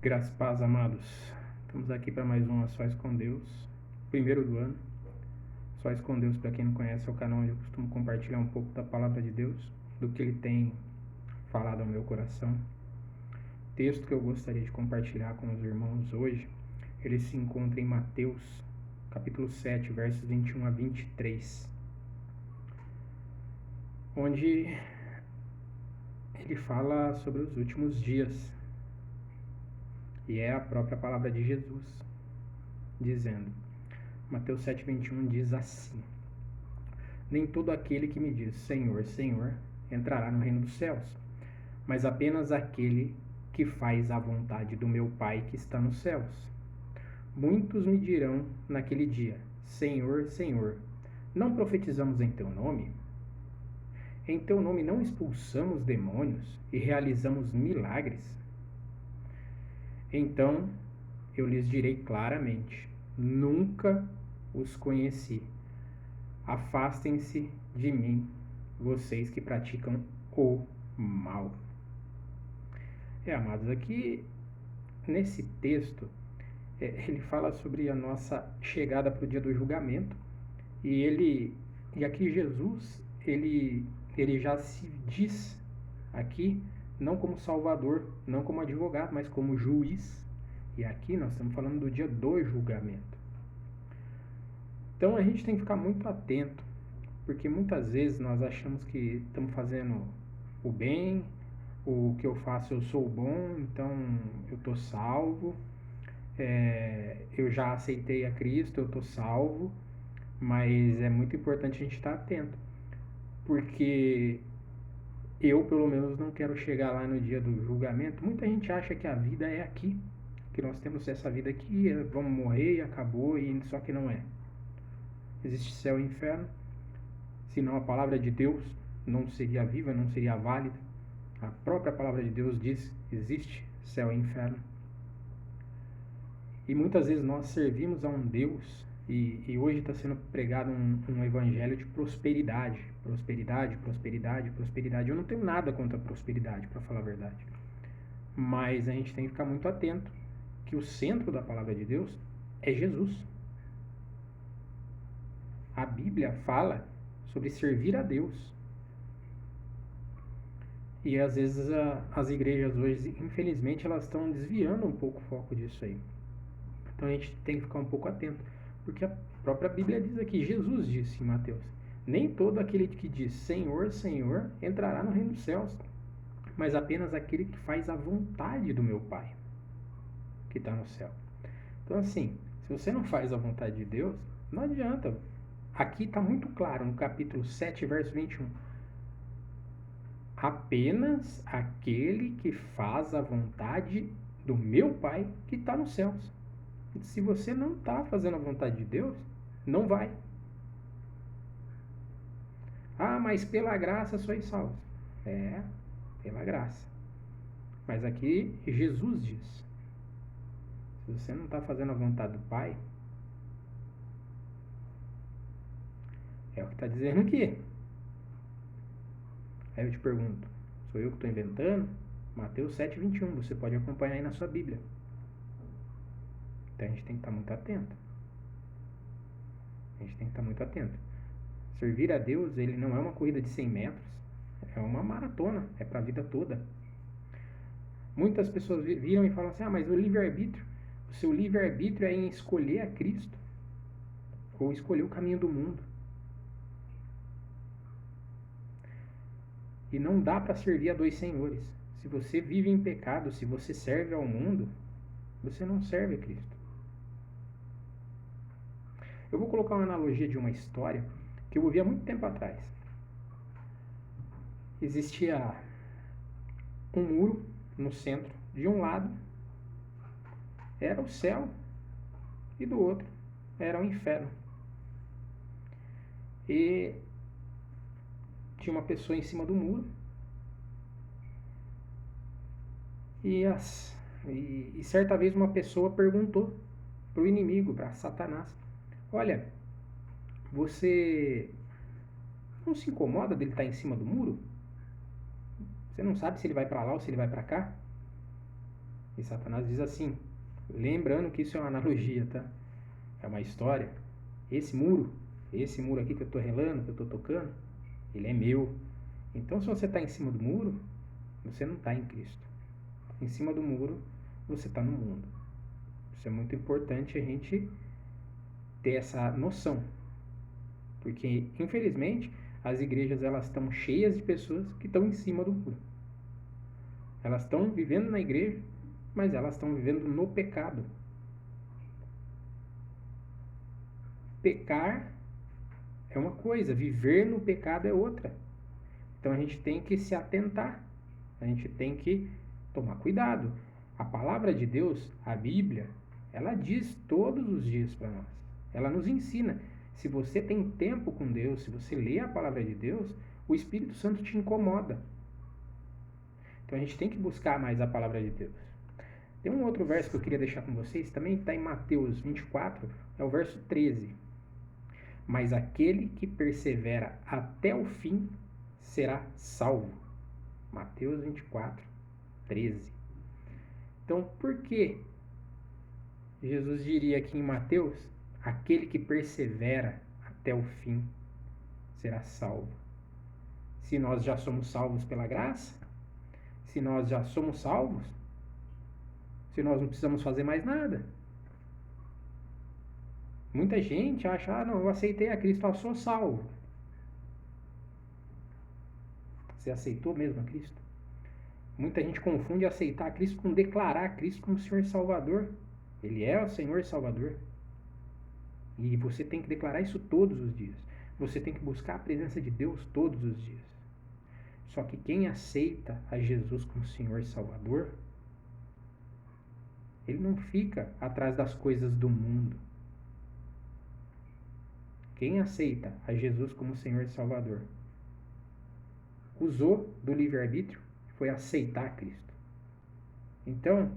Graças e paz, amados. Estamos aqui para mais um A Sós com Deus, primeiro do ano. Sós com Deus, para quem não conhece, é o canal onde eu costumo compartilhar um pouco da palavra de Deus, do que Ele tem falado ao meu coração. O texto que eu gostaria de compartilhar com os irmãos hoje, ele se encontra em Mateus, capítulo 7, versos 21 a 23, onde ele fala sobre os últimos dias. E é a própria palavra de Jesus, dizendo, Mateus 7,21 diz assim: Nem todo aquele que me diz Senhor, Senhor, entrará no reino dos céus, mas apenas aquele que faz a vontade do meu Pai que está nos céus. Muitos me dirão naquele dia, Senhor, Senhor, não profetizamos em teu nome? Em teu nome não expulsamos demônios e realizamos milagres? Então eu lhes direi claramente, nunca os conheci. Afastem-se de mim, vocês que praticam o mal. Amados, aqui nesse texto, ele fala sobre a nossa chegada para o dia do julgamento. E aqui Jesus, ele já se diz aqui, não como Salvador, não como advogado, mas como juiz. E aqui nós estamos falando do dia do julgamento. Então a gente tem que ficar muito atento, porque muitas vezes nós achamos que estamos fazendo o bem, o que eu faço eu sou bom, então eu estou salvo, eu já aceitei a Cristo, eu estou salvo, mas é muito importante a gente estar atento, porque eu pelo menos não quero chegar lá no dia do julgamento. Muita gente acha que a vida é aqui, que nós temos essa vida aqui, vamos morrer e acabou, só que não é. Existe céu e inferno, senão a palavra de Deus não seria viva, não seria válida. A própria palavra de Deus diz, existe céu e inferno. E muitas vezes nós servimos a um Deus, e hoje está sendo pregado um evangelho de prosperidade. Prosperidade, prosperidade, prosperidade. Eu não tenho nada contra a prosperidade, para falar a verdade. Mas a gente tem que ficar muito atento que o centro da palavra de Deus é Jesus. A Bíblia fala sobre servir a Deus. E às vezes as igrejas hoje, infelizmente, elas estão desviando um pouco o foco disso aí. Então a gente tem que ficar um pouco atento, porque a própria Bíblia diz aqui, Jesus disse em Mateus, nem todo aquele que diz Senhor, Senhor, entrará no reino dos céus, mas apenas aquele que faz a vontade do meu Pai, que está no céu. Então assim, se você não faz a vontade de Deus, não adianta. Aqui está muito claro, no capítulo 7, verso 21. Apenas aquele que faz a vontade do meu Pai que está nos céus. Se você não está fazendo a vontade de Deus, não vai. Ah, mas pela graça sois salvos. Pela graça. Mas aqui Jesus diz, se você não está fazendo a vontade do Pai, é o que está dizendo aqui. Aí eu te pergunto, sou eu que estou inventando? Mateus 7,21, você pode acompanhar aí na sua Bíblia. Então a gente tem que estar muito atento. A gente tem que estar muito atento. Servir a Deus, ele não é uma corrida de 100 metros, é uma maratona, é para a vida toda. Muitas pessoas viram e falam assim, mas o livre-arbítrio, o seu livre-arbítrio é em escolher a Cristo, ou escolher o caminho do mundo. E não dá para servir a dois senhores. Se você vive em pecado, se você serve ao mundo, você não serve a Cristo. Eu vou colocar uma analogia de uma história que eu ouvi há muito tempo atrás. Existia um muro no centro. De um lado era o céu e do outro era o inferno. E tinha uma pessoa em cima do muro e certa vez uma pessoa perguntou para o inimigo, para Satanás, olha, você não se incomoda dele estar em cima do muro? Você não sabe se ele vai para lá ou se ele vai para cá? E Satanás diz assim, lembrando que isso é uma analogia, tá? É uma história. Esse muro aqui que eu estou relando, que eu estou tocando, ele é meu. Então, se você está em cima do muro, você não está em Cristo. Em cima do muro, você está no mundo. Isso é muito importante a gente ter essa noção. Porque, infelizmente, as igrejas elas estão cheias de pessoas que estão em cima do muro. Elas estão vivendo na igreja, mas elas estão vivendo no pecado. Pecar é uma coisa, viver no pecado é outra. Então a gente tem que se atentar, a gente tem que tomar cuidado. A palavra de Deus, a Bíblia, ela diz todos os dias para nós. Ela nos ensina. Se você tem tempo com Deus, se você lê a palavra de Deus, o Espírito Santo te incomoda. Então a gente tem que buscar mais a palavra de Deus. Tem um outro verso que eu queria deixar com vocês, também está em Mateus 24, é o verso 13. Mas aquele que persevera até o fim será salvo. Mateus 24, 13. Então, por que Jesus diria aqui em Mateus, aquele que persevera até o fim será salvo? Se nós já somos salvos pela graça, se nós já somos salvos, se nós não precisamos fazer mais nada. Muita gente acha, não, eu aceitei a Cristo, eu sou salvo. Você aceitou mesmo a Cristo? Muita gente confunde aceitar a Cristo com declarar a Cristo como Senhor e Salvador. Ele é o Senhor e Salvador. E você tem que declarar isso todos os dias. Você tem que buscar a presença de Deus todos os dias. Só que quem aceita a Jesus como Senhor e Salvador, ele não fica atrás das coisas do mundo. Quem aceita a Jesus como Senhor e Salvador usou do livre-arbítrio, foi aceitar Cristo. Então,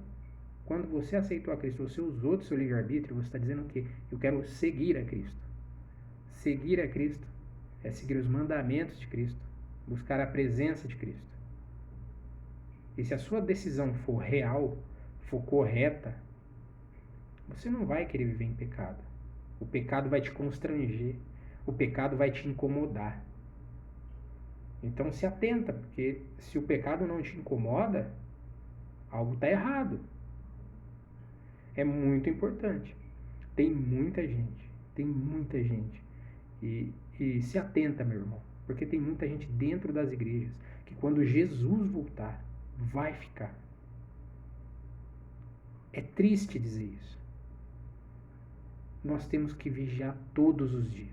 quando você aceitou a Cristo, você usou do seu livre-arbítrio, você está dizendo o quê? Eu quero seguir a Cristo. Seguir a Cristo é seguir os mandamentos de Cristo, buscar a presença de Cristo. E se a sua decisão for real, for correta, você não vai querer viver em pecado. O pecado vai te constranger, o pecado vai te incomodar. Então se atenta, porque se o pecado não te incomoda, algo está errado. É muito importante. Tem muita gente. E se atenta, meu irmão, porque tem muita gente dentro das igrejas que quando Jesus voltar, vai ficar. É triste dizer isso. Nós temos que vigiar todos os dias.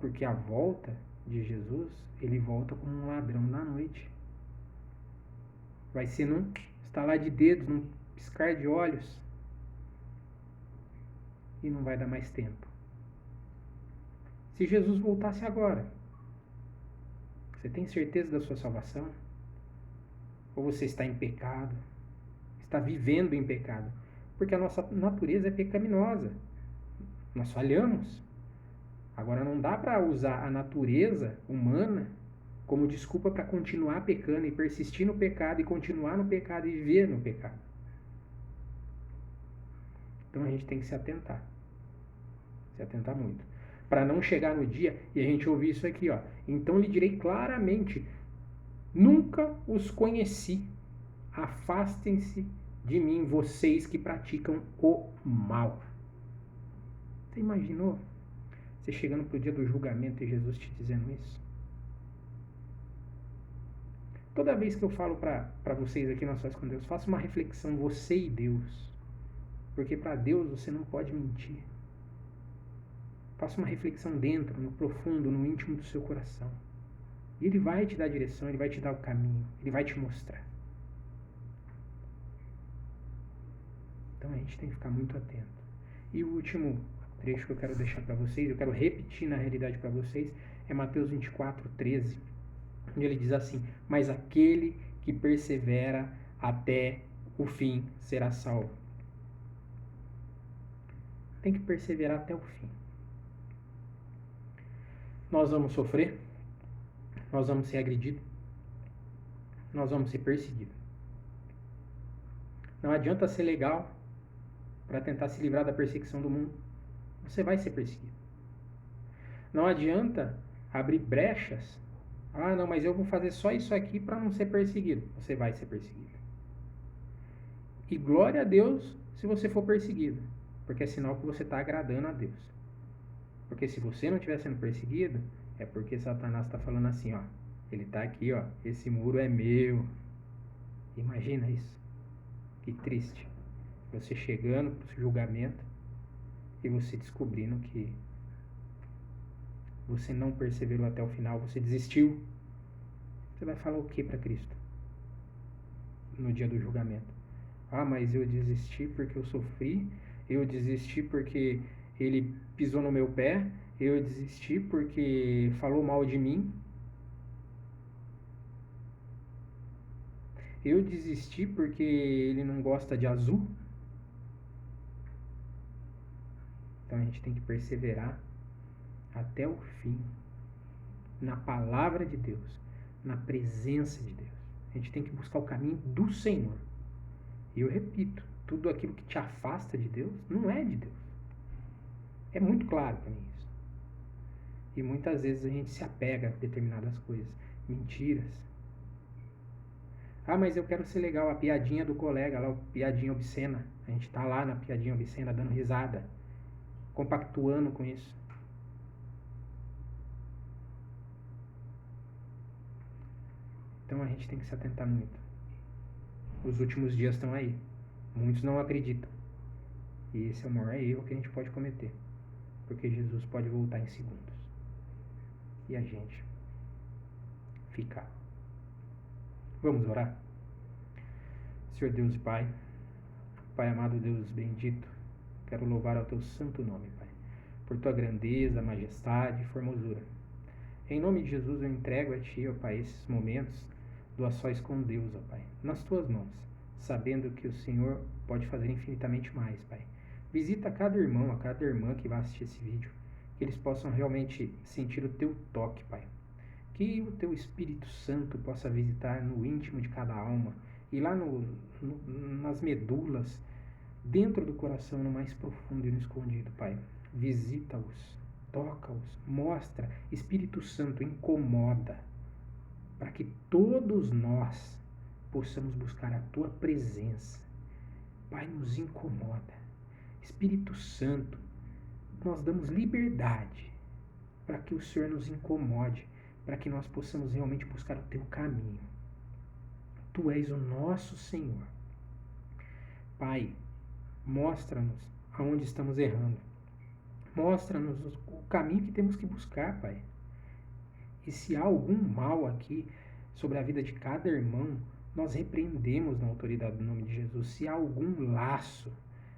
Porque a volta de Jesus, ele volta como um ladrão na noite. Vai ser num estalar de dedos, num piscar de olhos. E não vai dar mais tempo. Se Jesus voltasse agora, você tem certeza da sua salvação? Ou você está em pecado? Está vivendo em pecado? Porque a nossa natureza é pecaminosa. Nós falhamos. Agora não dá para usar a natureza humana como desculpa para continuar pecando e persistir no pecado e continuar no pecado e viver no pecado. Então a gente tem que se atentar. Se atentar muito. Para não chegar no dia e a gente ouvir isso aqui, ó. Então lhe direi claramente, nunca os conheci. Afastem-se de mim, vocês que praticam o mal. Você imaginou? Você chegando pro dia do julgamento e Jesus te dizendo isso? Toda vez que eu falo para vocês aqui na Sós com Deus, faça uma reflexão, você e Deus. Porque para Deus você não pode mentir. Faça uma reflexão dentro, no profundo, no íntimo do seu coração. E Ele vai te dar a direção, Ele vai te dar o caminho, Ele vai te mostrar. Então a gente tem que ficar muito atento. E o último trecho que eu quero deixar para vocês, eu quero repetir na realidade para vocês, é Mateus 24, 13, onde ele diz assim, mas aquele que persevera até o fim será salvo. Tem que perseverar até o fim. Nós vamos sofrer, nós vamos ser agredidos, nós vamos ser perseguidos. Não adianta ser legal para tentar se livrar da perseguição do mundo. Você vai ser perseguido. Não adianta abrir brechas. Ah, não, mas eu vou fazer só isso aqui para não ser perseguido. Você vai ser perseguido. E glória a Deus se você for perseguido, porque é sinal que você está agradando a Deus. Porque se você não estiver sendo perseguido, é porque Satanás está falando assim, ó, ele está aqui, ó, esse muro é meu. Imagina isso. Que triste. Você chegando para o julgamento e você descobrindo que você não perseverou até o final, você desistiu. Você vai falar o que para Cristo no dia do julgamento? Ah, mas eu desisti porque eu sofri, eu desisti porque ele pisou no meu pé, eu desisti porque falou mal de mim, eu desisti porque ele não gosta de azul. Então a gente tem que perseverar até o fim, na palavra de Deus, na presença de Deus. A gente tem que buscar o caminho do Senhor. E eu repito, tudo aquilo que te afasta de Deus não é de Deus. É muito claro para mim isso. E muitas vezes a gente se apega a determinadas coisas. Mentiras. Ah, mas eu quero ser legal. A piadinha do colega lá, a piadinha obscena. A gente tá lá na piadinha obscena dando risada. Compactuando com isso. Então a gente tem que se atentar muito. Os últimos dias estão aí. Muitos não acreditam. E esse é o maior erro que a gente pode cometer. Porque Jesus pode voltar em segundos. E a gente ficar. Vamos orar? Senhor Deus e Pai, Pai amado Deus bendito, quero louvar ao teu santo nome, Pai, por tua grandeza, majestade e formosura. Em nome de Jesus eu entrego a Ti, ó Pai, esses momentos do a sós com Deus, ó Pai, nas Tuas mãos, sabendo que o Senhor pode fazer infinitamente mais, Pai. Visita cada irmão, a cada irmã que vai assistir esse vídeo, que eles possam realmente sentir o Teu toque, Pai. Que o Teu Espírito Santo possa visitar no íntimo de cada alma e lá nas medulas, dentro do coração, no mais profundo e no escondido, Pai. Visita-os, toca-os, mostra. Espírito Santo, incomoda, para que todos nós possamos buscar a Tua presença. Pai, nos incomoda. Espírito Santo, nós damos liberdade para que o Senhor nos incomode, para que nós possamos realmente buscar o Teu caminho. Tu és o nosso Senhor. Pai, mostra-nos aonde estamos errando. Mostra-nos o caminho que temos que buscar, Pai. E se há algum mal aqui sobre a vida de cada irmão, nós repreendemos na autoridade do nome de Jesus. Se há algum laço,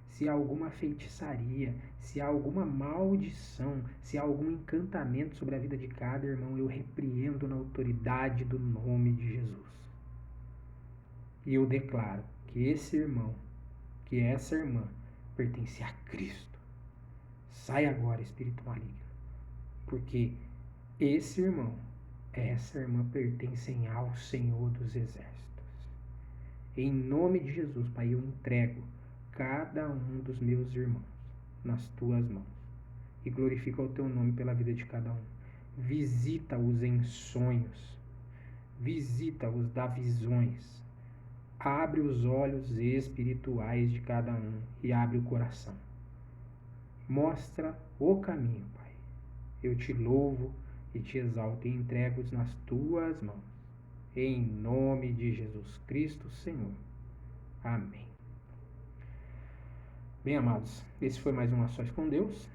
se há alguma feitiçaria, se há alguma maldição, se há algum encantamento sobre a vida de cada irmão, eu repreendo na autoridade do nome de Jesus. E eu declaro que esse irmão, que essa irmã, pertence a Cristo. Sai agora, espírito maligno. Porque esse irmão, essa irmã pertencem ao Senhor dos Exércitos. Em nome de Jesus, Pai, eu entrego cada um dos meus irmãos nas Tuas mãos. E glorifico o Teu nome pela vida de cada um. Visita-os em sonhos. Visita-os, dá visões. Abre os olhos espirituais de cada um e abre o coração. Mostra o caminho, Pai. Eu te louvo e te exalto e entrego-os nas Tuas mãos. Em nome de Jesus Cristo, Senhor. Amém. Bem, amados, esse foi mais um A Sós com Deus.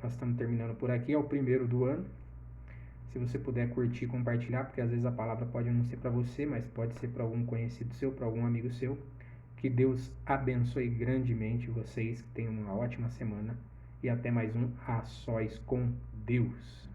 Nós estamos terminando por aqui, é o primeiro do ano. Se você puder curtir e compartilhar, porque às vezes a palavra pode não ser para você, mas pode ser para algum conhecido seu, para algum amigo seu. Que Deus abençoe grandemente vocês, que tenham uma ótima semana e até mais um A Sós com Deus.